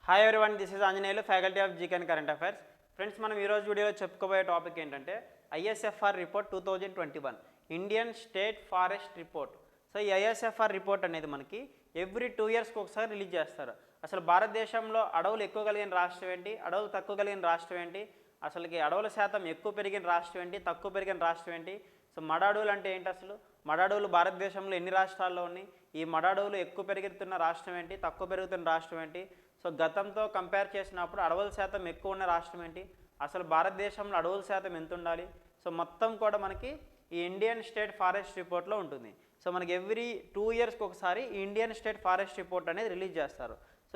Hi everyone, this is Anjaneyulu, faculty of GK and current affairs. Friends, మనం ఈరోజు వీడియోలో చెప్పుకోబోయే టాపిక్ ఏంటంటే ISFR report 2021 Indian state forest report. So ఈ ISFR report అనేది మనకి ఎవ్రీ 2 ఇయర్స్కి ఒకసారి రిలీజ్ చేస్తారు. అసలు భారతదేశంలో అడవులు ఎక్కువ కలిగిన రాష్ట్రం ఏంటి, అడవులు తక్కువ కలిగిన రాష్ట్రం ఏంటి, అసలుకి అడవుల శాతం ఎక్కువ పెరిగిన రాష్ట్రం ఏంటి, తక్కువ పెరిగిన రాష్ట్రం ఏంటి, సో మడ అడవులు అంటే ఏంటి, అసలు మడ అడవులు భారతదేశంలో ఎన్ని రాష్ట్రాల్లో ఉన్నాయి, ఈ మడ అడవులు ఎక్కువ పెరుగుతున్న రాష్ట్రం ఏంటి, తక్కువ పెరుగుతున్న రాష్ట్రం ఏంటి, సో గతంతో కంపేర్ చేసినప్పుడు అడవుల శాతం ఎక్కువ ఉన్న రాష్ట్రం ఏంటి, అసలు భారతదేశంలో అడవుల శాతం ఎంత ఉండాలి, సో మొత్తం కూడా మనకి ఈ ఇండియన్ స్టేట్ ఫారెస్ట్ రిపోర్ట్లో ఉంటుంది. సో మనకి ఎవ్రీ 2 ఇయర్స్కి ఒకసారి ఈ ఇండియన్ స్టేట్ ఫారెస్ట్ రిపోర్ట్ అనేది రిలీజ్ చేస్తారు. సో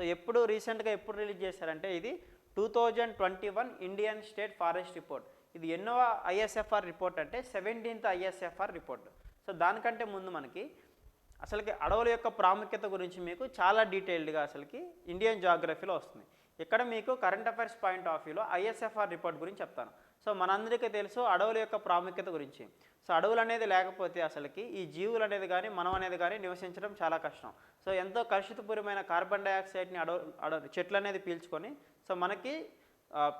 రీసెంట్గా ఎప్పుడు రిలీజ్ చేశారంటే ఇది 2021 ఇండియన్ స్టేట్ ఫారెస్ట్ రిపోర్ట్. ఇది ఎన్నో ఐఎస్ఎఫ్ఆర్ రిపోర్ట్ అంటే 17th ఐఎస్ఎఫ్ఆర్ రిపోర్ట్. సో దానికంటే ముందు మనకి అసలుకి అడవుల యొక్క ప్రాముఖ్యత గురించి మీకు చాలా డీటెయిల్డ్గా అసలుకి ఇండియన్ జాగ్రఫీలో వస్తుంది. ఇక్కడ మీకు కరెంట్ అఫైర్స్ పాయింట్ ఆఫ్ వ్యూలో ఐఎస్ఎఫ్ఆర్ రిపోర్ట్ గురించి చెప్తాను. సో మనందరికీ తెలుసు అడవుల యొక్క ప్రాముఖ్యత గురించి. సో అడవులు అనేది లేకపోతే అసలుకి ఈ జీవులు అనేది కానీ మనం అనేది కానీ నివసించడం చాలా కష్టం. సో ఎంతో కలుషితపూరితమైన కార్బన్ డైఆక్సైడ్ని చెట్లు అనేది పీల్చుకొని సో మనకి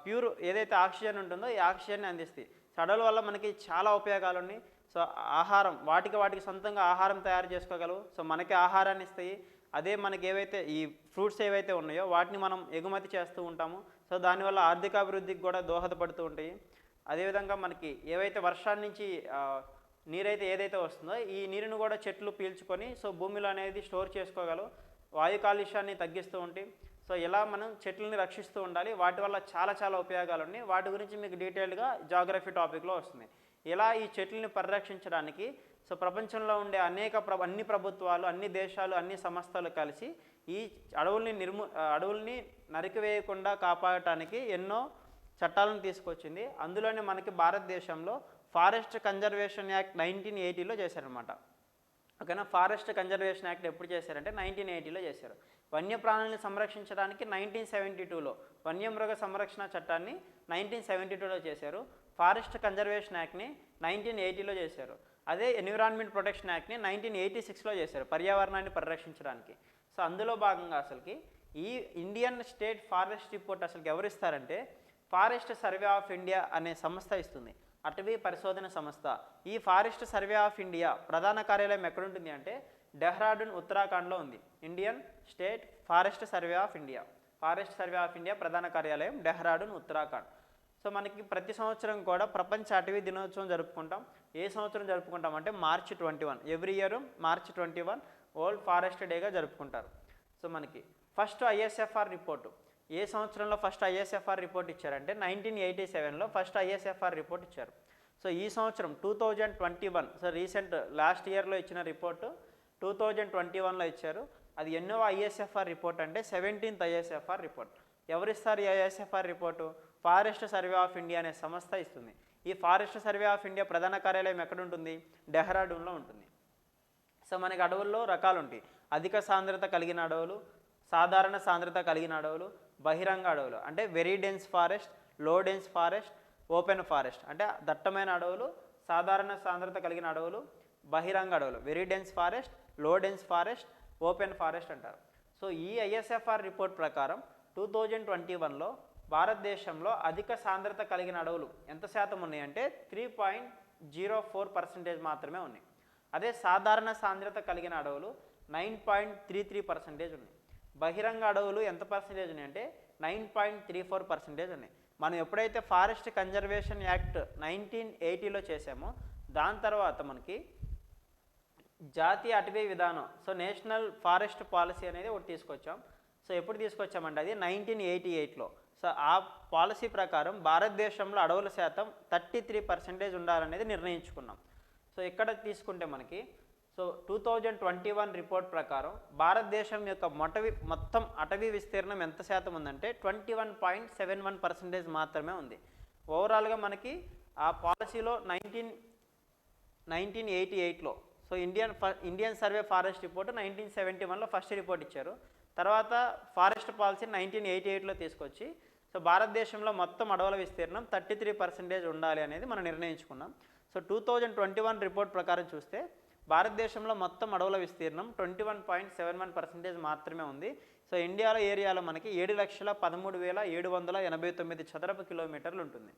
ప్యూర్ ఏదైతే ఆక్సిజన్ ఉంటుందో ఈ ఆక్సిజన్ని అందిస్తాయి. సో అడవుల వల్ల మనకి చాలా ఉపయోగాలు ఉన్నాయి. సో ఆహారం వాటికి సొంతంగా ఆహారం తయారు చేసుకోగలవు. సో మనకి ఆహారాన్ని ఇస్తాయి. అదే మనకి ఏవైతే ఈ ఫ్రూట్స్ ఏవైతే ఉన్నాయో వాటిని మనం ఎగుమతి చేస్తూ ఉంటాము. సో దానివల్ల ఆర్థికాభివృద్ధికి కూడా దోహదపడుతూ ఉంటాయి. అదేవిధంగా మనకి ఏవైతే వర్షాల నుంచి నీరైతే ఏదైతే వస్తుందో ఈ నీరును కూడా చెట్లు పీల్చుకొని సో భూమిలో అనేది స్టోర్ చేసుకోగలవు. వాయు కాలుష్యాన్ని తగ్గిస్తూ ఉంటాయి. సో ఇలా మనం చెట్లని రక్షిస్తూ ఉండాలి. వాటి వల్ల చాలా ఉపయోగాలు ఉన్నాయి. వాటి గురించి మీకు డీటెయిల్డ్గా జాగ్రఫీ టాపిక్లో వస్తుంది. ఇలా ఈ చెట్లని పరిరక్షించడానికి సో ప్రపంచంలో ఉండే అన్ని ప్రభుత్వాలు, అన్ని దేశాలు, అన్ని సంస్థలు కలిసి ఈ అడవుల్ని నరికివేయకుండా కాపాడటానికి ఎన్నో చట్టాలను తీసుకొచ్చింది. అందులోనే మనకి భారతదేశంలో ఫారెస్ట్ కన్జర్వేషన్ యాక్ట్ 1980లో చేశారనమాట. ఓకేనా. ఫారెస్ట్ కన్జర్వేషన్ యాక్ట్ ఎప్పుడు చేశారంటే 1980లో చేశారు. వన్యప్రాణుల్ని సంరక్షించడానికి 1972లో వన్యమృగ సంరక్షణ చట్టాన్ని 1972లో చేశారు. ఫారెస్ట్ కన్జర్వేషన్ యాక్ట్ని 1980లో చేశారు. అదే ఎన్విరాన్మెంట్ ప్రొటెక్షన్ యాక్ట్ని 1986లో చేశారు పర్యావరణాన్ని పరిరక్షించడానికి. సో అందులో భాగంగా అసలుకి ఈ ఇండియన్ స్టేట్ ఫారెస్ట్ రిపోర్ట్ అసలుకి ఎవరిస్తారంటే ఫారెస్ట్ సర్వే ఆఫ్ ఇండియా అనే సంస్థ ఇస్తుంది. అటవీ పరిశోధన సంస్థ. ఈ ఫారెస్ట్ సర్వే ఆఫ్ ఇండియా ప్రధాన కార్యాలయం ఎక్కడుంటుంది అంటే డెహ్రాడూన్, ఉత్తరాఖండ్లో ఉంది. Indian state forest survey of India. Forest survey of India ప్రధాన కార్యాలయం డెహ్రాడూన్, ఉత్తరాఖండ్. సో మనకి ప్రతి సంవత్సరం కూడా ప్రపంచ అటవీ దినోత్సవం జరుపుకుంటాం. ఏ సంవత్సరం జరుపుకుంటాం అంటే March 21. Every year March 21 world forest డేగా జరుపుకుంటారు. సో మనకి ఫస్ట్ ఐఎస్ఎఫ్ఆర్ రిపోర్టు ఏ సంవత్సరంలో ఫస్ట్ ఐఎస్ఎఫ్ఆర్ రిపోర్ట్ ఇచ్చారంటే 1987లో ఫస్ట్ ఐఎస్ఎఫ్ఆర్ రిపోర్ట్ ఇచ్చారు. సో ఈ సంవత్సరం 2021, సో రీసెంట్ లాస్ట్ ఇయర్లో ఇచ్చిన రిపోర్టు 2021లో ఇచ్చారు. అది ఎన్నో ఐఎస్ఎఫ్ఆర్ రిపోర్ట్ అంటే 17th ఐఎస్ఎఫ్ఆర్ రిపోర్ట్. ఎవరిస్తారు ఈ ISFR report? Forest survey of India అనే సంస్థ ఇస్తుంది. ఈ ఫారెస్ట్ సర్వే ఆఫ్ ఇండియా ప్రధాన కార్యాలయం ఎక్కడ ఉంటుంది? డెహ్రాడూన్లో ఉంటుంది. సో మనకి అడవుల్లో రకాలు ఉంటాయి. అధిక సాంద్రత కలిగిన అడవులు, సాధారణ సాంద్రత కలిగిన అడవులు, బహిరంగ అడవులు అంటే వెరీ డెన్స్ ఫారెస్ట్, లో డెన్స్ ఫారెస్ట్, ఓపెన్ ఫారెస్ట్ అంటే దట్టమైన అడవులు, సాధారణ సాంద్రత కలిగిన అడవులు, బహిరంగ అడవులు, వెరీ డెన్స్ ఫారెస్ట్, లో డెన్స్ ఫారెస్ట్, ఓపెన్ ఫారెస్ట్ అంటారు. సో ఈ ఐఎస్ఎఫ్ఆర్ రిపోర్ట్ ప్రకారం 2021లో భారతదేశంలో అధిక సాంద్రత కలిగిన అడవులు ఎంత శాతం ఉన్నాయంటే 3.04% మాత్రమే ఉన్నాయి. అదే సాధారణ సాంద్రత కలిగిన అడవులు 9.33% ఉన్నాయి. బహిరంగ అడవులు ఎంత పర్సెంటేజ్ ఉన్నాయంటే 9.34% ఉన్నాయి. మనం ఎప్పుడైతే ఫారెస్ట్ కన్జర్వేషన్ యాక్ట్ 1980లో చేసామో దాని తర్వాత మనకి జాతీయ అటవీ విధానం, సో నేషనల్ ఫారెస్ట్ పాలసీ అనేది ఒకటి తీసుకొచ్చాం. సో ఎప్పుడు తీసుకొచ్చామంటే అది 1988లో. సో ఆ పాలసీ ప్రకారం భారతదేశంలో అడవుల శాతం 33% ఉండాలనేది నిర్ణయించుకున్నాం. సో ఇక్కడ తీసుకుంటే మనకి 2021 రిపోర్ట్ ప్రకారం భారతదేశం యొక్క మొత్తం అటవీ విస్తీర్ణం ఎంత శాతం ఉందంటే 21.71% మాత్రమే ఉంది. ఓవరాల్గా మనకి ఆ పాలసీలో 1988లో so Indian survey forest report 1971లో ఫస్ట్ రిపోర్ట్ ఇచ్చారు. తర్వాత ఫారెస్ట్ పాలసీ 1988లో తీసుకొచ్చి సో భారతదేశంలో మొత్తం అడవుల విస్తీర్ణం 33% ఉండాలి అనేది మనం నిర్ణయించుకున్నాం. సో 2021 రిపోర్ట్ ప్రకారం చూస్తే భారతదేశంలో మొత్తం అడవుల విస్తీర్ణం 21.71% మాత్రమే ఉంది. సో సో ఇండియాలో ఏరియాలో మనకి 7,13,789 చదరపు కిలోమీటర్లు ఉంటుంది.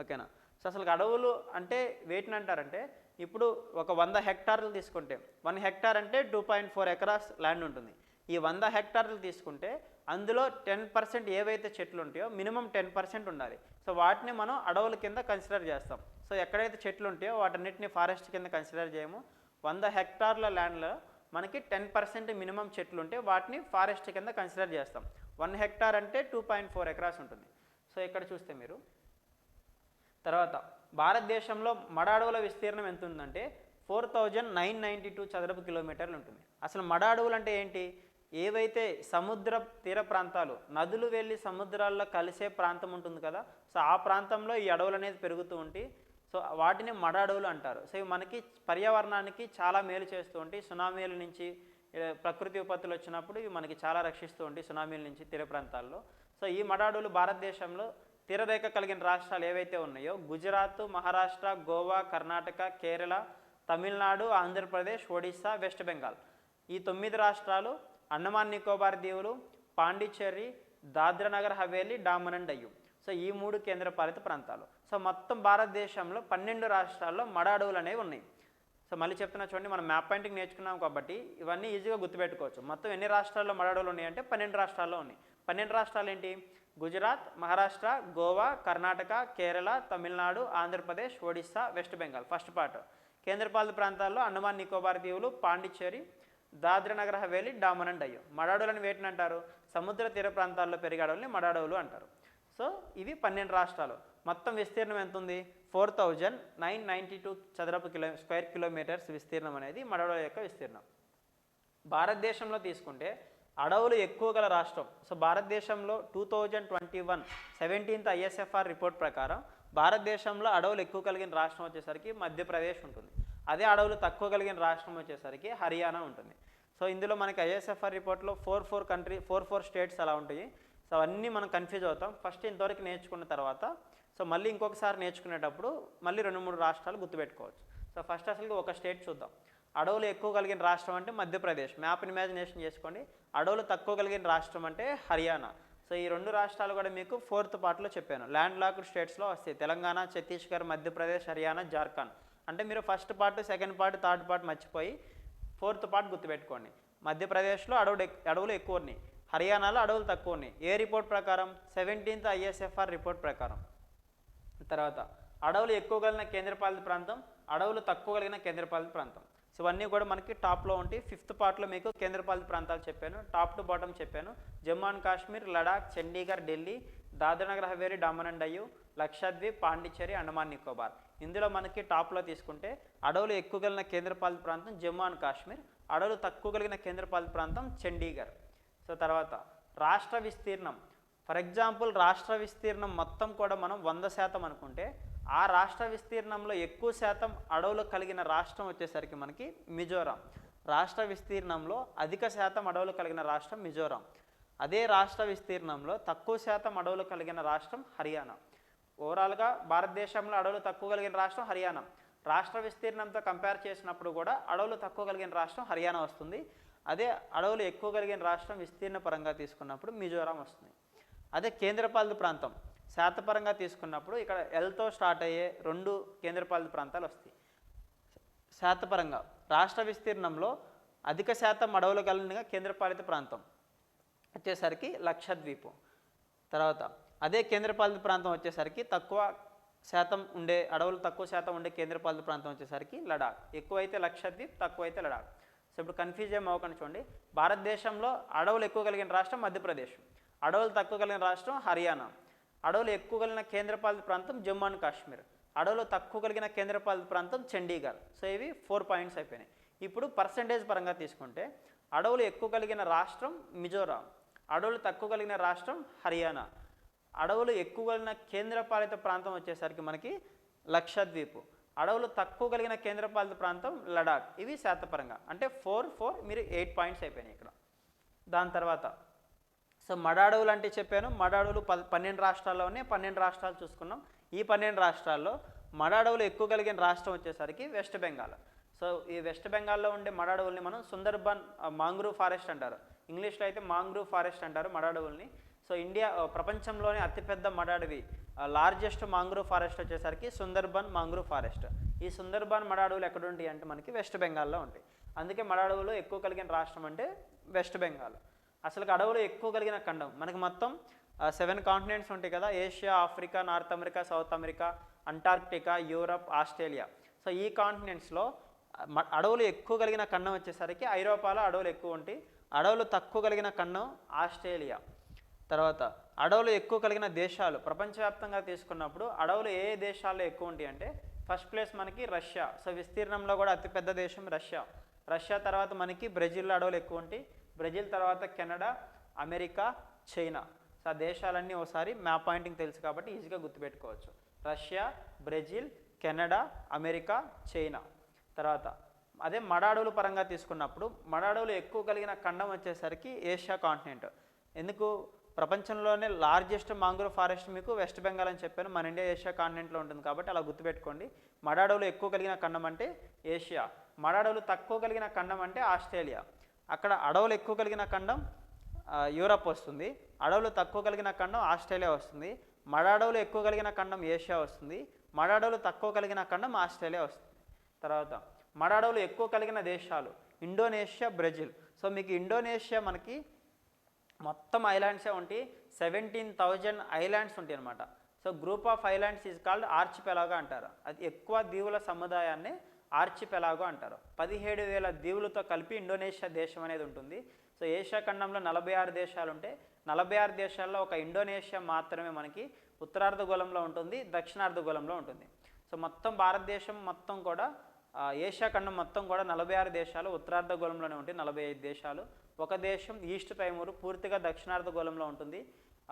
ఓకేనా. సో అసలు అడవులు అంటే వేటిని అంటారంటే, ఇప్పుడు ఒక 100 హెక్టార్లు తీసుకుంటే 1 హెక్టార్ అంటే 2.4 ఎకరాస్ ల్యాండ్ ఉంటుంది. ఈ 100 హెక్టార్లు తీసుకుంటే అందులో 10% ఏవైతే చెట్లు ఉంటాయో మినిమం 10% ఉండాలి. సో వాటిని మనం అడవుల కింద కన్సిడర్ చేస్తాం. సో ఎక్కడైతే చెట్లు ఉంటాయో వాటన్నిటిని ఫారెస్ట్ కింద కన్సిడర్ చేయము. 100 హెక్టార్ల ల్యాండ్లో మనకి 10% మినిమం చెట్లు ఉంటే వాటిని ఫారెస్ట్ కింద కన్సిడర్ చేస్తాం. 1 హెక్టార్ అంటే 2.4 ఎకరాస్ ఉంటుంది. సో ఇక్కడ చూస్తే మీరు తర్వాత భారతదేశంలో మడ అడవుల విస్తీర్ణం ఎంత ఉందంటే 4,992 చదరపు కిలోమీటర్లు ఉంటుంది. అసలు మడ అడవులు అంటే ఏంటి? ఏవైతే సముద్ర తీర ప్రాంతాలు, నదులు వెళ్ళి సముద్రాల్లో కలిసే ప్రాంతం ఉంటుంది కదా, సో ఆ ప్రాంతంలో ఈ అడవులు అనేది పెరుగుతూ ఉంటాయి. సో వాటిని మడ అడవులు అంటారు. సో ఇవి మనకి పర్యావరణానికి చాలా మేలు చేస్తూ ఉంటాయి. సునామీల నుంచి ప్రకృతి విపత్తులు వచ్చినప్పుడు ఇవి మనకి చాలా రక్షిస్తూ ఉంటాయి సునామీల నుంచి తీర ప్రాంతాల్లో. సో ఈ మడ అడవులు భారతదేశంలో తీరరేఖ కలిగిన రాష్ట్రాలు ఏవైతే ఉన్నాయో గుజరాత్, మహారాష్ట్ర, గోవా, కర్ణాటక, కేరళ, తమిళనాడు, ఆంధ్రప్రదేశ్, ఒడిస్సా, వెస్ట్ బెంగాల్, ఈ 9 రాష్ట్రాలు, అండమాన్ నికోబార్ దీవులు, పాండిచ్చేరి, దాద్రా నగర్ హవేలీ, డామన్ అండ్ డయ్యూ. సో ఈ 3 కేంద్రపాలిత ప్రాంతాలు. సో మొత్తం భారతదేశంలో 12 రాష్ట్రాల్లో మడ అడవులు అనేవి ఉన్నాయి. సో మళ్ళీ చెప్తున్నా చూడండి, మనం మ్యాప్ పాయింటింగ్ నేర్చుకున్నాం కాబట్టి ఇవన్నీ ఈజీగా గుర్తుపెట్టుకోవచ్చు. మొత్తం ఎన్ని రాష్ట్రాల్లో మడ అడవులు ఉన్నాయంటే 12 రాష్ట్రాల్లో ఉన్నాయి. 12 రాష్ట్రాలు ఏంటి? Gujarat, Maharashtra, Goa, Karnataka, Kerala, Tamil Nadu, Andhra Pradesh, Odisha, west Bengal first part. కేంద్రపాలిత ప్రాంతాల్లో అండమాన్ నికోబార్ దీవులు, పాండిచ్చేరి, దాద్రా నగర్ హవేలీ, డామన్ అండ్ డయ్యూ. మడ అడవులని వేటిని అంటారు? సముద్ర తీర ప్రాంతాల్లో పెరిగే అడవుల్ని మడ అడవులు అంటారు. సో ఇవి 12 రాష్ట్రాలు. మొత్తం విస్తీర్ణం ఎంత ఉంది? 4,992 చదరపు స్క్వేర్ కిలోమీటర్స్ విస్తీర్ణం అనేది మడ అడవుల యొక్క విస్తీర్ణం. భారతదేశంలో తీసుకుంటే అడవులు ఎక్కువ గల రాష్ట్రం. సో భారతదేశంలో 2021 17th ISFR రిపోర్ట్ ప్రకారం భారతదేశంలో అడవులు ఎక్కువ కలిగిన రాష్ట్రం వచ్చేసరికి మధ్యప్రదేశ్ ఉంటుంది. అదే అడవులు తక్కువ కలిగిన రాష్ట్రం వచ్చేసరికి హర్యానా ఉంటుంది. సో ఇందులో మనకి ISFR రిపోర్ట్లో 4 స్టేట్స్ అలా ఉంటాయి. సో అవన్నీ మనం కన్ఫ్యూజ్ అవుతాం. ఫస్ట్ ఇంతవరకు నేర్చుకున్న తర్వాత సో మళ్ళీ ఇంకొకసారి నేర్చుకునేటప్పుడు మళ్ళీ 2-3 రాష్ట్రాలు గుర్తుపెట్టుకోవచ్చు. సో ఫస్ట్ అసలు ఒక స్టేట్ చూద్దాం. అడవులు ఎక్కువ కలిగిన రాష్ట్రం అంటే మధ్యప్రదేశ్. మ్యాప్ ఇమాజినేషన్ చేసుకోండి. అడవులు తక్కువ కలిగిన రాష్ట్రం అంటే హర్యానా. సో ఈ 2 రాష్ట్రాలు కూడా మీకు 4th పార్ట్లో చెప్పాను. ల్యాండ్ లాక్డ్ స్టేట్స్లో వస్తాయి. తెలంగాణ, ఛత్తీస్గఢ్, మధ్యప్రదేశ్, హర్యానా, జార్ఖండ్. అంటే మీరు first part, second part, third part మర్చిపోయి 4th పార్ట్ గుర్తుపెట్టుకోండి. మధ్యప్రదేశ్లో అడవులు ఎక్కువ ఉన్నాయి, హర్యానాలో అడవులు తక్కువ ఉన్నాయి. ఏ రిపోర్ట్ ప్రకారం? 17th ISFR రిపోర్ట్ ప్రకారం. తర్వాత అడవులు ఎక్కువ కలిగిన కేంద్రపాలిత ప్రాంతం, అడవులు తక్కువ కలిగిన కేంద్రపాలిత ప్రాంతం. సో ఇవన్నీ కూడా మనకి టాప్లో ఉంటాయి. 5th పార్ట్లో మీకు కేంద్రపాలిత ప్రాంతాలు చెప్పాను, టాప్ టు బాటమ్ చెప్పాను. Jammu and Kashmir, Ladakh, Chandigarh, Delhi, Dadra Nagar Haveli, Daman and Diu, Lakshadweep, Pondicherry, Andaman Nicobar. ఇందులో మనకి టాప్లో తీసుకుంటే అడవులు ఎక్కువ కలిగిన కేంద్రపాలిత ప్రాంతం జమ్మూ అండ్ కాశ్మీర్, అడవులు తక్కువ కలిగిన కేంద్రపాలిత ప్రాంతం చండీగఢ్. సో తర్వాత రాష్ట్ర విస్తీర్ణం. ఫర్ ఎగ్జాంపుల్ రాష్ట్ర విస్తీర్ణం మొత్తం కూడా మనం 100% అనుకుంటే ఆ రాష్ట్ర విస్తీర్ణంలో ఎక్కువ శాతం అడవులు కలిగిన రాష్ట్రం వచ్చేసరికి మనకి మిజోరాం. రాష్ట్ర విస్తీర్ణంలో అధిక శాతం అడవులు కలిగిన రాష్ట్రం మిజోరాం. అదే రాష్ట్ర విస్తీర్ణంలో తక్కువ శాతం అడవులు కలిగిన రాష్ట్రం హర్యానా. ఓవరాల్గా భారతదేశంలో అడవులు తక్కువ కలిగిన రాష్ట్రం హర్యానా. రాష్ట్ర విస్తీర్ణంతో కంపేర్ చేసినప్పుడు కూడా అడవులు తక్కువ కలిగిన రాష్ట్రం హర్యానా వస్తుంది. అదే అడవులు ఎక్కువ కలిగిన రాష్ట్రం విస్తీర్ణ పరంగా తీసుకున్నప్పుడు మిజోరాం వస్తుంది. అదే కేంద్రపాలిత ప్రాంతం శాతపరంగా తీసుకున్నప్పుడు ఇక్కడ ఎల్తో స్టార్ట్ అయ్యే 2 కేంద్రపాలిత ప్రాంతాలు వస్తాయి. శాతపరంగా రాష్ట్ర విస్తీర్ణంలో అధిక శాతం అడవులు కలిగిన కేంద్రపాలిత ప్రాంతం వచ్చేసరికి లక్షద్వీపు. తర్వాత అదే కేంద్రపాలిత ప్రాంతం వచ్చేసరికి తక్కువ శాతం ఉండే అడవులు తక్కువ శాతం ఉండే కేంద్రపాలిత ప్రాంతం వచ్చేసరికి లడాక్. ఎక్కువైతే లక్షద్వీప్, తక్కువైతే లడాక్. సో ఇప్పుడు కన్ఫ్యూజ్ ఏం అవ్వకండి. చూడండి, భారతదేశంలో అడవులు ఎక్కువ కలిగిన రాష్ట్రం మధ్యప్రదేశ్, అడవులు తక్కువ కలిగిన రాష్ట్రం హర్యానా, అడవులు ఎక్కువ కలిగిన కేంద్రపాలిత ప్రాంతం జమ్మూ అండ్ కాశ్మీర్, అడవులు తక్కువ కలిగిన కేంద్రపాలిత ప్రాంతం చండీగఢ్. సో ఇవి 4 పాయింట్స్ అయిపోయినాయి. ఇప్పుడు పర్సంటేజ్ పరంగా తీసుకుంటే అడవులు ఎక్కువ కలిగిన రాష్ట్రం మిజోరాం, అడవులు తక్కువ కలిగిన రాష్ట్రం హర్యానా, అడవులు ఎక్కువ కలిగిన కేంద్రపాలిత ప్రాంతం వచ్చేసరికి మనకి లక్షద్వీప్, అడవులు తక్కువ కలిగిన కేంద్రపాలిత ప్రాంతం లడాక్. ఇవి శాతపరంగా అంటే 4 మీరు 8 పాయింట్స్ అయిపోయినాయి ఇక్కడ. దాని తర్వాత సో మడ అడవులు అంటే చెప్పాను. మడ అడవులు 12 రాష్ట్రాల్లో ఉన్నాయి. 12 రాష్ట్రాలు చూసుకున్నాం. ఈ 12 రాష్ట్రాల్లో మడ అడవులు ఎక్కువ కలిగిన రాష్ట్రం వచ్చేసరికి వెస్ట్ బెంగాల్. సో ఈ వెస్ట్ బెంగాల్లో ఉండే మడ అడవుల్ని మనం సుందర్బన్ మాంగ్రూవ్ ఫారెస్ట్ అంటారు. ఇంగ్లీష్లో అయితే మాంగ్రూవ్ ఫారెస్ట్ అంటారు మడ అడవుల్ని. సో ఇండియా ప్రపంచంలోనే అతిపెద్ద మడ అడవి లార్జెస్ట్ మాంగ్రూవ్ ఫారెస్ట్ వచ్చేసరికి సుందర్బన్ మాంగ్రూవ్ ఫారెస్ట్. ఈ సుందర్బన్ మడ అడవులు ఎక్కడ ఉంటాయి అంటే మనకి వెస్ట్ బెంగాల్లో ఉంటాయి. అందుకే మడ అడవులు ఎక్కువ కలిగిన రాష్ట్రం అంటే వెస్ట్ బెంగాల్. అసలు అడవులు ఎక్కువ కలిగిన ఖండం మనకి మొత్తం 7 కాంటినెంట్స్ ఉంటాయి కదా, Asia, Africa, north America, south America, Antarctica, Europe, Australia. So ఈ కాంటినెంట్స్లో అడవులు ఎక్కువ కలిగిన ఖండం వచ్చేసరికి ఐరోపాలో అడవులు ఎక్కువ ఉంటాయి. అడవులు తక్కువ కలిగిన ఖండం ఆస్ట్రేలియా. తర్వాత అడవులు ఎక్కువ కలిగిన దేశాలు ప్రపంచవ్యాప్తంగా తీసుకున్నప్పుడు అడవులు ఏ దేశాల్లో ఎక్కువ ఉంటాయి అంటే ఫస్ట్ ప్లేస్ మనకి రష్యా. సో విస్తీర్ణంలో కూడా అతిపెద్ద దేశం రష్యా. రష్యా తర్వాత మనకి బ్రెజిల్లో అడవులు ఎక్కువ ఉంటాయి. బ్రెజిల్ తర్వాత కెనడా, అమెరికా, చైనా. సో ఆ దేశాలన్నీ ఒకసారి మ్యాప్ పాయింటింగ్ తెలుసు కాబట్టి ఈజీగా గుర్తుపెట్టుకోవచ్చు. Russia, Brazil, Canada, America, China. తర్వాత అదే మడ అడవుల పరంగా తీసుకున్నప్పుడు మడ అడవులు ఎక్కువ కలిగిన ఖండం వచ్చేసరికి ఏషియా కాంటినెంట్. ఎందుకు ప్రపంచంలోనే లార్జెస్ట్ మాంగ్రోవ్ ఫారెస్ట్ మీకు వెస్ట్ బెంగాల్ అని చెప్పాను, మన ఇండియా ఏషియా కాంటినెంట్లో ఉంటుంది కాబట్టి అలా గుర్తుపెట్టుకోండి. మడ అడవులు ఎక్కువ కలిగిన ఖండం అంటే ఏషియా, మడ అడవులు తక్కువ కలిగిన ఖండం అంటే ఆస్ట్రేలియా. అక్కడ అడవులు ఎక్కువ కలిగిన ఖండం యూరప్ వస్తుంది, అడవులు తక్కువ కలిగిన ఖండం ఆస్ట్రేలియా వస్తుంది, మడ అడవులు ఎక్కువ కలిగిన ఖండం ఏషియా వస్తుంది, మడ అడవులు తక్కువ కలిగిన ఖండం ఆస్ట్రేలియా వస్తుంది. తర్వాత మడ అడవులు ఎక్కువ కలిగిన దేశాలు ఇండోనేషియా, బ్రెజిల్. సో మీకు ఇండోనేషియా మనకి మొత్తం ఐలాండ్సే ఉంటాయి, 17,000 ఐలాండ్స్ ఉంటాయి అనమాట. So group of islands is called ఆర్చిపెలాగో అంటారు. అది ఎక్కువ దీవుల సముదాయాన్ని ఆర్చిపెలాగో అంటారు. 17,000 దీవులతో కలిపి ఇండోనేషియా దేశం అనేది ఉంటుంది. సో ఏషియా ఖండంలో 46 దేశాలు ఉంటే 46 దేశాల్లో ఒక ఇండోనేషియా మాత్రమే మనకి ఉత్తరార్ధగోళంలో ఉంటుంది, దక్షిణార్ధగోళంలో ఉంటుంది. సో మొత్తం భారతదేశం మొత్తం కూడా ఏషియా ఖండం మొత్తం కూడా 46 దేశాలు ఉత్తరార్ధగోళంలోనే ఉంటాయి, 45 దేశాలు. ఒక దేశం ఈస్ట్ టైమూరు పూర్తిగా దక్షిణార్ధగోళంలో ఉంటుంది.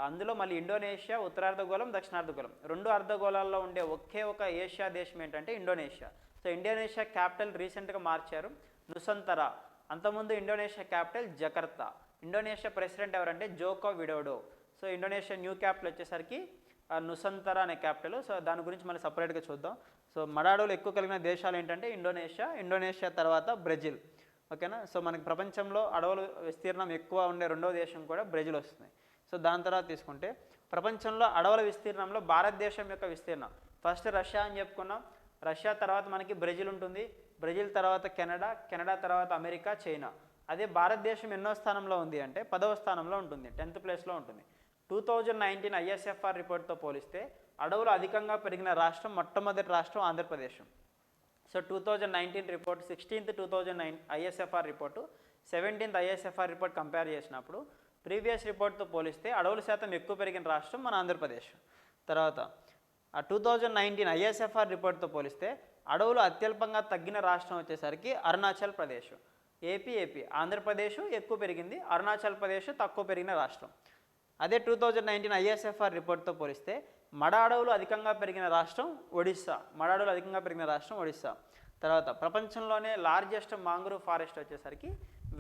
అందులో మళ్ళీ ఇండోనేషియా ఉత్తరార్ధగోళం, దక్షిణార్ధగోళం 2 అర్ధగోళాల్లో ఉండే ఒకే ఒక ఏషియా దేశం ఏంటంటే ఇండోనేషియా. సో ఇండోనేషియా క్యాపిటల్ రీసెంట్గా మార్చారు, నుసంతరా. అంతకుముందు Indonesia capital Jakarta. Indonesia president ఎవరంటే Joko Widodo. So Indonesia new capital వచ్చేసరికి నుసంతరా అనే క్యాపిటల్. సో దాని గురించి మళ్ళీ సపరేట్గా చూద్దాం. సో మడ అడవులు ఎక్కువ కలిగిన దేశాలు ఏంటంటే ఇండోనేషియా తర్వాత బ్రెజిల్. ఓకేనా. సో మనకి ప్రపంచంలో అడవుల విస్తీర్ణం ఎక్కువ ఉండే రెండో దేశం కూడా బ్రెజిల్ వస్తుంది. సో దాని తర్వాత తీసుకుంటే ప్రపంచంలో అడవుల విస్తీర్ణంలో భారతదేశం యొక్క విస్తీర్ణం ఫస్ట్ రష్యా అని చెప్పుకున్నాం. రష్యా తర్వాత మనకి బ్రెజిల్ ఉంటుంది, బ్రెజిల్ తర్వాత కెనడా తర్వాత అమెరికా, చైనా. అదే భారతదేశం ఎన్నో స్థానంలో ఉంది అంటే 10వ స్థానంలో ఉంటుంది, 10th ప్లేస్లో ఉంటుంది. 2019 ISFR రిపోర్ట్తో పోలిస్తే అడవులు అధికంగా పెరిగిన రాష్ట్రం మొట్టమొదటి రాష్ట్రం Andhra Pradesh. So 2019 report 16th 2009 ISFR report 17th ISFR report compare చేసినప్పుడు ప్రీవియస్ రిపోర్ట్తో పోలిస్తే అడవుల శాతం ఎక్కువ పెరిగిన రాష్ట్రం మన ఆంధ్రప్రదేశ్. తర్వాత 2019 ISFR రిపోర్ట్తో పోలిస్తే అడవులు అత్యల్పంగా తగ్గిన రాష్ట్రం వచ్చేసరికి అరుణాచల్ ప్రదేశ్. ఏపీ ఆంధ్రప్రదేశ్ ఎక్కువ పెరిగింది, అరుణాచల్ ప్రదేశ్ తక్కువ పెరిగిన రాష్ట్రం. అదే 2019 ISFR రిపోర్ట్తో పోలిస్తే మడ అడవులు అధికంగా పెరిగిన రాష్ట్రం ఒడిస్సా. మడ అడవులు అధికంగా పెరిగిన రాష్ట్రం ఒడిస్సా. తర్వాత ప్రపంచంలోనే లార్జెస్ట్ మాంగ్రూవ్ ఫారెస్ట్ వచ్చేసరికి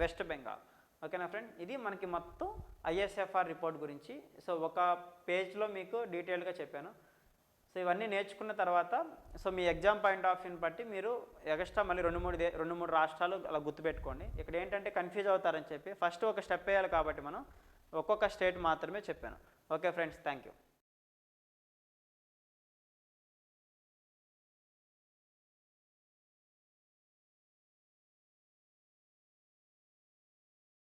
వెస్ట్ బెంగాల్. ఓకేనా ఫ్రెండ్, ఇది మనకి మొత్తం ISFR రిపోర్ట్ గురించి. సో ఒక పేజ్లో మీకు డీటెయిల్గా చెప్పాను. సో ఇవన్నీ నేర్చుకున్న తర్వాత so me exam point of వ్యూని బట్టి మీరు ఎక్స్ట్రా మళ్ళీ 2-3 రాష్ట్రాలు అలా గుర్తుపెట్టుకోండి. ఇక్కడ ఏంటంటే కన్ఫ్యూజ్ అవుతారని చెప్పి ఫస్ట్ ఒక స్టెప్ వేయాలి కాబట్టి మనం ఒక్కొక్క స్టేట్ మాత్రమే చెప్పాను. Okay friends, thank you.